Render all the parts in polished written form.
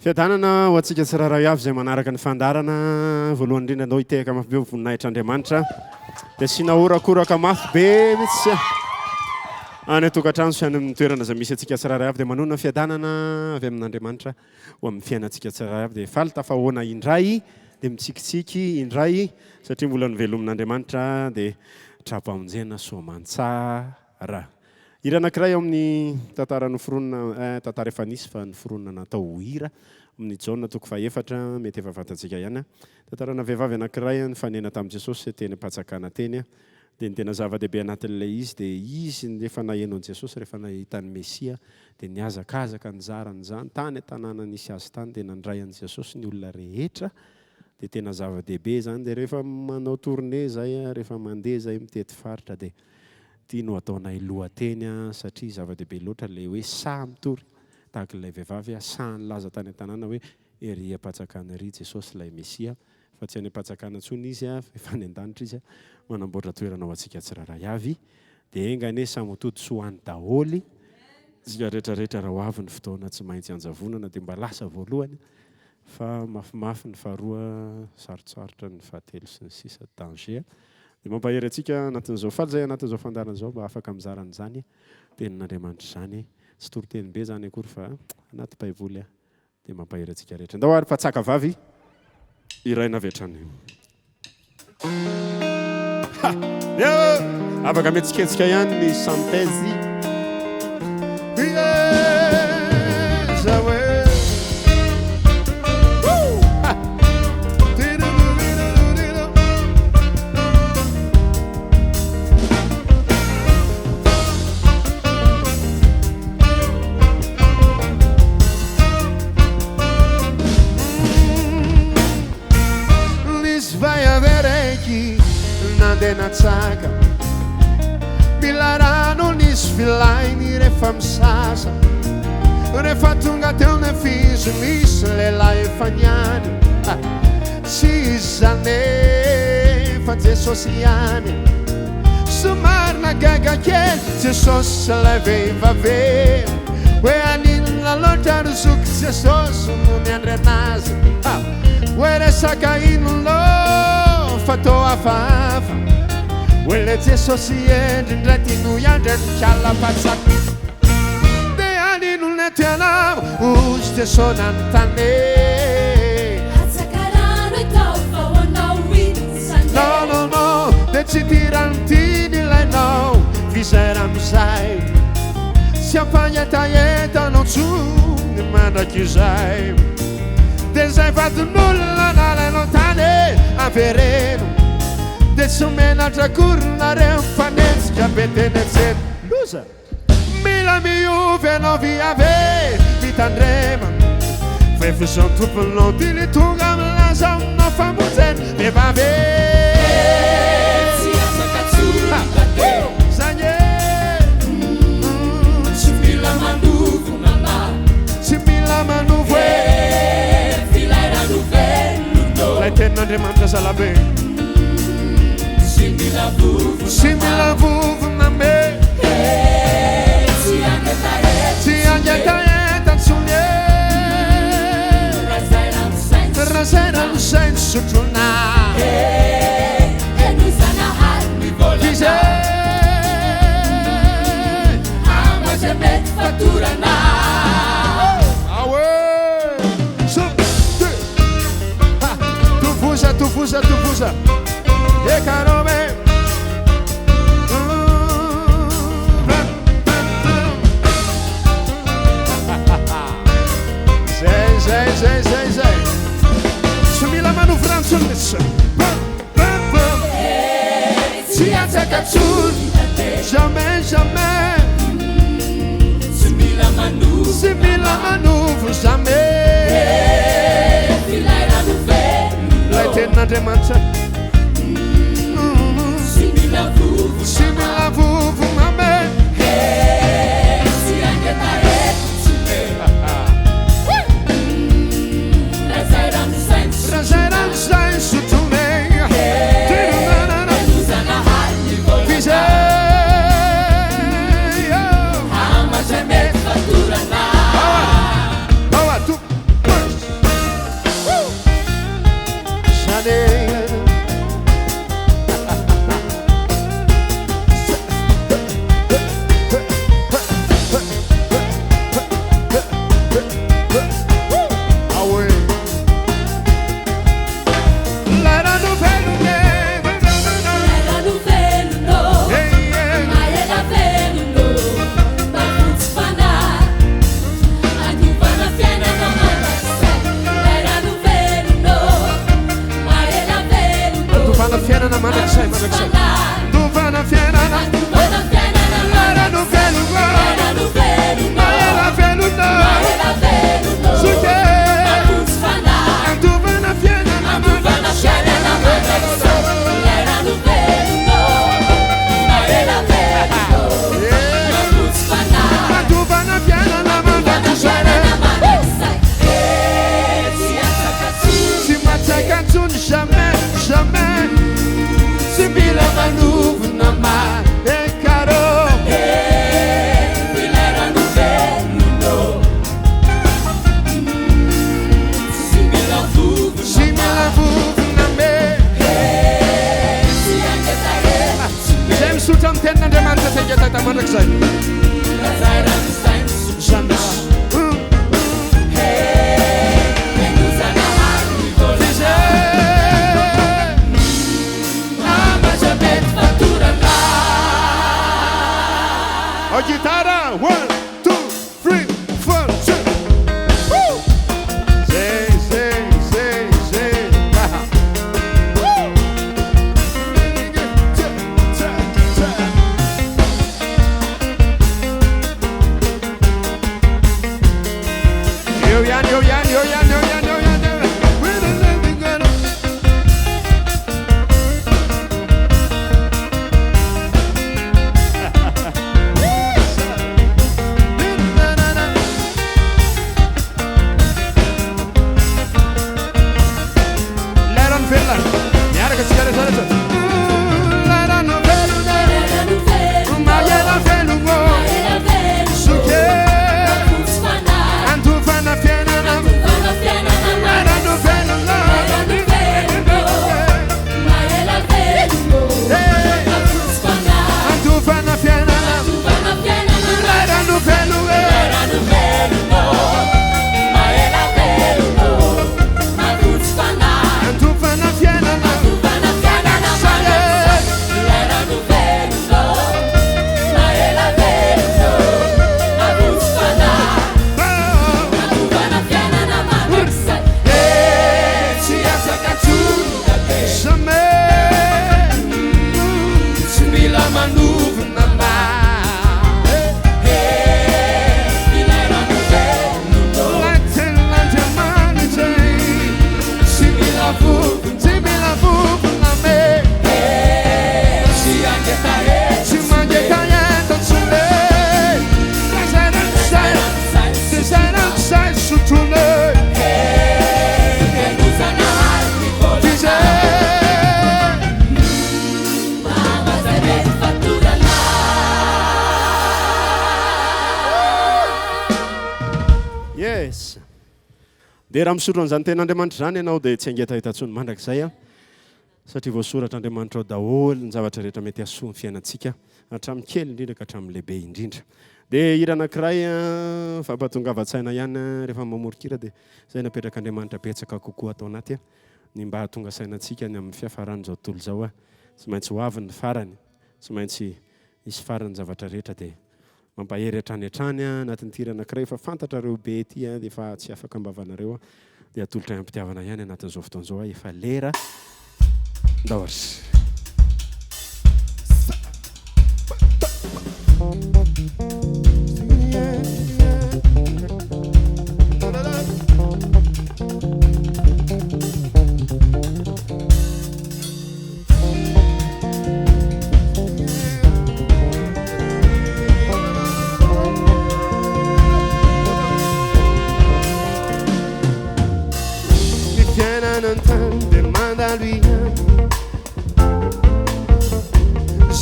Fiadanana ho antsika tsiraray avy izay manaraka ny fandarana voalohany indrindra anao hitehaka mafy be voninahitr'Andriamanitra dia asiana orakoraka mafy be mihitsy any tokantrano sy any amin'ny toerana izay misy antsika tsiraray avy dia manonona fiadanana avy amin'Andriamanitra ho amin'ny fiainantsika tsiraray avy dia faly tafahoana indray dia mitsikitsiky indray satria mbola ny velomin'Andriamanitra dia trapamonjena soamantsara. Hira anankiray ao amin'ny tantara noforonina tantara efa nisy fa noforonina natao hira amin'ny jaona toko faefatra mety efa fantatsika ihany. Tantarana vehivavy anankiray nifanena tamin'i Jesosy teny Patsakana teny dia ny tena zava-dehibe anatin'ilay izy dia izy rehefa naheno an'i Jesosy rehefa nahita ny Mesia dia niazakazaka nijarany izany tany an-tanàna nisy azy tany dia nandray an'i Jesosy ny olona rehetra dia tena zava-dehibe izany dia rehefa manao tournée zay rehefa mandeha zay mitety faritra dia tia no ataonay lohateny satria zava-dehibe loatra ilay hoe sahy mitory tahaka ilay vehivavy sahy nilaza tany an-tanàna hoe ery Patsakana ery Jesosy ilay Mesia fa tsy any Patsakana intsony izy efa any an-danitra izy manamboatra toerana ho antsika tsiraray avy dia engane samotody sy ho any daholy tsika rehetrarehetra raha ho avy ny fotoana tsy maintsy anjavonana dia mba lasa voalohany fa mafimafy ny faharoa sarotsarotra ny fahatelo sy ny sisa danger dia mampahery antsika anatin'izao faly zay anatin'izao fandarana izao mba afaka mizaran' izany tenin'Andriamanitra izany tsy toroteny be zany akory fa anaty baiboly dia mampahery antsika rehetra ndao ary fatsaka vavy iraina avetrany afaka metsiketsika ihany ny santezy natsaka milarano nisy filainy rehefa misasa rehefa tonga teo ny fizy misy lehilahy efa niany tsy izy zany fa Jesosy ihany somary nagaga kely Jesosy ilay vehivavy hoe aninona loatra rozoky Jesosy no ny andry anazy hoe resaka inolo fa tô hafahafa Wele Jesosy endrindray tino iandra ny kalapatsaka dia aninona tena ozy Jesosy nanontany atsakarano atao fahoanao izy no dia tsy tirany tiny ilainao fizay ramizay sy ampagnetanyetanao tsony mandraky izay dia zay vadin'olona nalainao tany avereno dia tsy menatra koronareo mifanenjika be teny an-tsena loza mila miovy anao viave mitandrema fa efa izao ny tomponao tily tonga milaza aminao famonjena vehivavy tsy afaka tsorate zany tsy mila manovo mama tsy mila manovo filairano velono lay tenin'Andriamanitra zalabe si mila vuvu na me si anjetaeta tsunie razera no senso tuna enuzana harmi dice ama jemet faturana awe so tu fusa e carome Zay Sumila manu franzulnis Si attaca sul Jamais Sumila manu Jamais Filaira no velo La eterna demanza Simila vuvu Amen Si anche Razera senso tu me Enuzana harmi volata De raha misoran'izany ten'Andriamanitra zany ianao dia tsy angetahitatsony mandrakizay a satria voasoratr'Andriamanitra ao daholo ny zavatra rehetra mety hasoa ny fiainantsika hatramin'ny kely indrindra ka hatramin'ny lehibe indrindra. Dia hira anankiray fampahatongavan-tsaina ihany rehefa mamorokira dia izay napetrak'Andriamanitra betsaka kokoa atao anaty ny mba hahatonga sainantsika ny amin'ny fiafaran'izao tontolo izao tsy maintsy ho avy ny farany, tsy maintsy hisy farany zavatra rehetra dia mampahery hatrany anatin'ny tira anankiray fa fantatra reo be ety dia efa tsy afaka ambavanareo dia atolotra hampitiavana ihany anatin'izao fotoan'izao efa lera ndaory.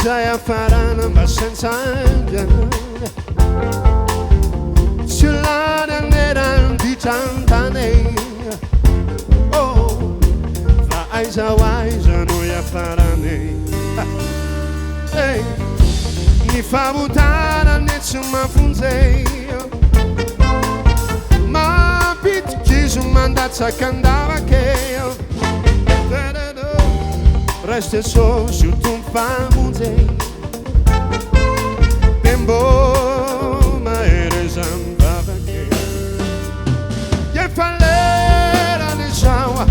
Zay afarana mba sentsanga tsy lany aneran-ditran-tany fa aiza no iafarany ny famotarany tsy mafonjay mampitikizo mandatsakandavake reste sosy o tomfamonjay tembo maherezany vavake efalerany zao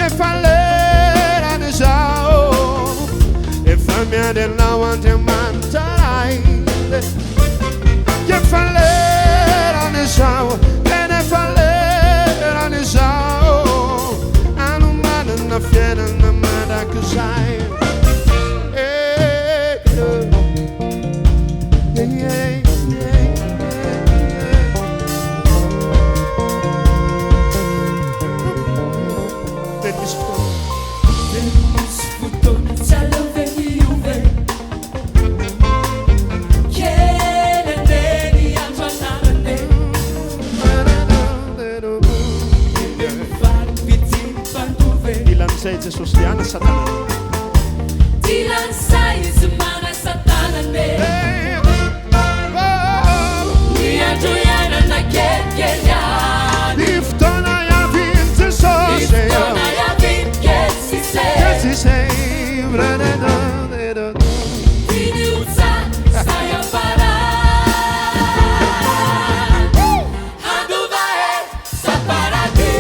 efalerany zao efa miadelao andriamanitra ray efalerany zao tena efalerany zao anomanana fiainana mandrakizay Jesús liana satana Tilan sai semana satana ne Nia joyana na kekeya Liftona ya vince sose Liftona ya vince si se Vini usa saya para Hando vai saparati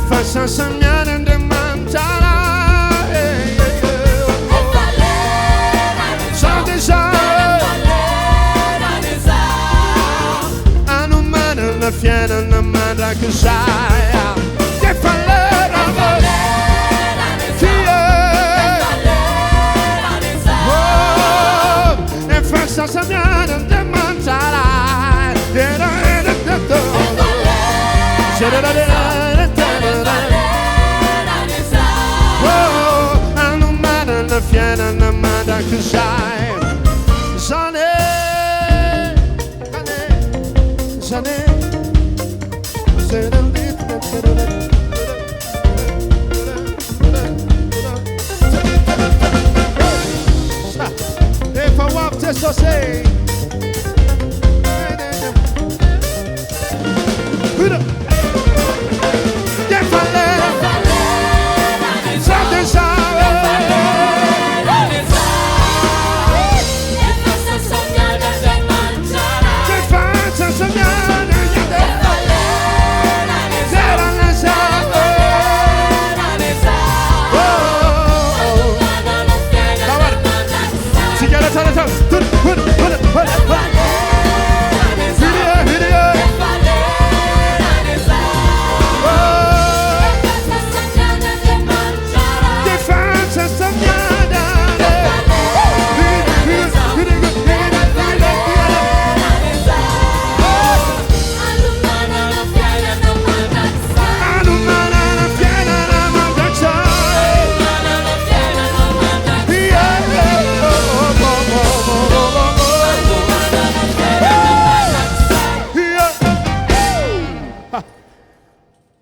Faça minha demandara Só deixar Anumana na fiera na manda que saia Que falera E faça minha demandara Na fiera na manda que sai Zane Zane If I walk just to say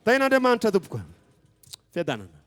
Taina de mantra dupko. Fiadanana.